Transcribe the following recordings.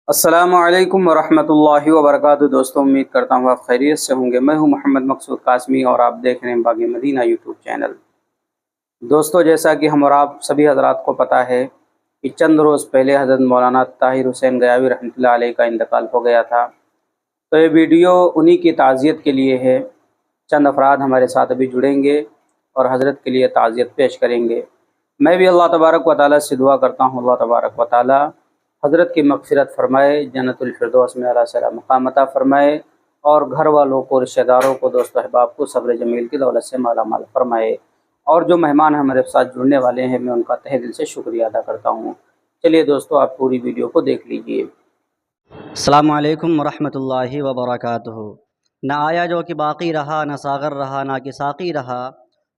السلام علیکم ورحمۃ اللہ وبرکاتہ۔ دوستوں، امید کرتا ہوں آپ خیریت سے ہوں گے۔ میں ہوں محمد مقصود قاسمی اور آپ دیکھ رہے ہیں باغ مدینہ یوٹیوب چینل۔ دوستوں، جیسا کہ ہم اور آپ سبھی حضرات کو پتہ ہے کہ چند روز پہلے حضرت مولانا طاہر حسین غیاوی رحمۃ اللہ علیہ کا انتقال ہو گیا تھا، تو یہ ویڈیو انہی کی تعزیت کے لیے ہے۔ چند افراد ہمارے ساتھ ابھی جڑیں گے اور حضرت کے لیے تعزیت پیش کریں گے۔ میں بھی اللہ تبارک و تعالیٰ سے دعا کرتا ہوں اللہ تبارک و تعالیٰ حضرت کی مغفرت فرمائے، جنت الفردوس میں اعلیٰ سے اعلیٰ مقام عطا فرمائے، اور گھر والوں کو، رشتہ داروں کو، دوست و احباب کو صبر جمیل کی دولت سے مالا مال فرمائے۔ اور جو مہمان ہمارے ساتھ جڑنے والے ہیں، میں ان کا تہہ دل سے شکریہ ادا کرتا ہوں۔ چلیے دوستو، آپ پوری ویڈیو کو دیکھ لیجئے۔ السلام علیکم ورحمۃ اللہ وبرکاتہ۔ نہ آیا جو کہ باقی رہا، نہ ساغر رہا، نہ کہ ساقی رہا،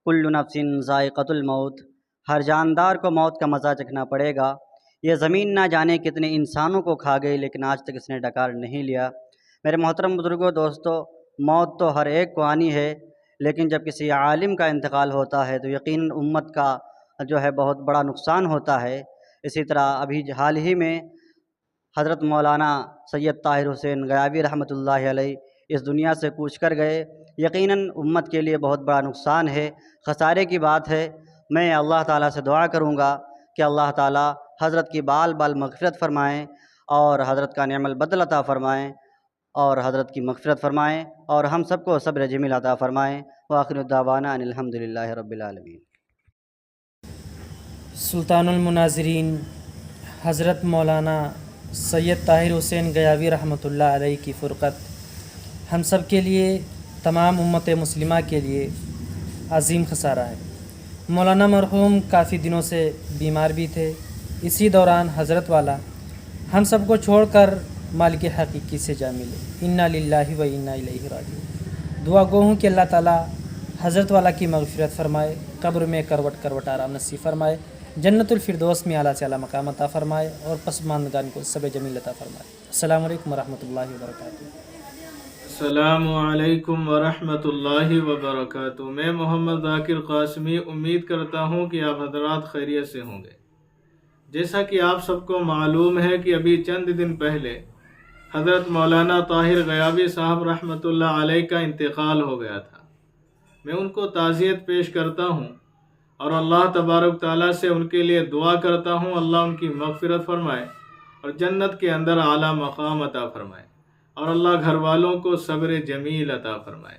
کل نفس ذائقۃ الموت۔ ہر جاندار کو موت کا مزہ چکھنا پڑے گا۔ یہ زمین نہ جانے کتنے انسانوں کو کھا گئی، لیکن آج تک اس نے ڈکار نہیں لیا۔ میرے محترم بزرگوں، دوستو، موت تو ہر ایک کو آنی ہے، لیکن جب کسی عالم کا انتقال ہوتا ہے تو یقیناً امت کا جو ہے بہت بڑا نقصان ہوتا ہے۔ اسی طرح ابھی حال ہی میں حضرت مولانا سید طاہر حسین غیاوی رحمۃ اللہ علیہ اس دنیا سے کوچ کر گئے۔ یقیناً امت کے لیے بہت بڑا نقصان ہے، خسارے کی بات ہے۔ میں اللہ تعالیٰ سے دعا کروں گا کہ اللہ تعالیٰ حضرت کی بال بال مغفرت فرمائیں، اور حضرت کا نعم البدل عطا فرمائیں، اور حضرت کی مغفرت فرمائیں، اور ہم سب کو صبر جمیل عطا فرمائیں۔ وآخر دعوانا ان الحمد للہ رب العالمین۔ سلطان المناظرین حضرت مولانا سید طاہر حسین غیاوی رحمۃ اللہ علیہ کی فرقت ہم سب کے لیے، تمام امت مسلمہ کے لیے عظیم خسارہ ہے۔ مولانا مرحوم کافی دنوں سے بیمار بھی تھے۔ اسی دوران حضرت والا ہم سب کو چھوڑ کر مالک حقیقی سے جا ملے۔ انا للہ و انا الیہ راجعون۔ دعا گو ہوں کہ اللہ تعالیٰ حضرت والا کی مغفرت فرمائے، قبر میں کروٹ کروٹ آرام نصیب فرمائے، جنت الفردوس میں اعلیٰ سے اعلیٰ مقام عطا فرمائے، اور پسماندگان کو صبر جمیل عطا فرمائے۔ السلام علیکم ورحمۃ اللہ وبرکاتہ۔ السلام علیکم ورحمۃ اللہ وبرکاتہ۔ میں محمد ذاکر قاسمی امید کرتا ہوں کہ آپ حضرات خیریت سے ہوں گے۔ جیسا کہ آپ سب کو معلوم ہے کہ ابھی چند دن پہلے حضرت مولانا طاہر غیاوی صاحب رحمۃ اللہ علیہ کا انتقال ہو گیا تھا۔ میں ان کو تعزیت پیش کرتا ہوں اور اللہ تبارک تعالیٰ سے ان کے لیے دعا کرتا ہوں اللہ ان کی مغفرت فرمائے اور جنت کے اندر اعلیٰ مقام عطا فرمائے، اور اللہ گھر والوں کو صبر جمیل عطا فرمائے۔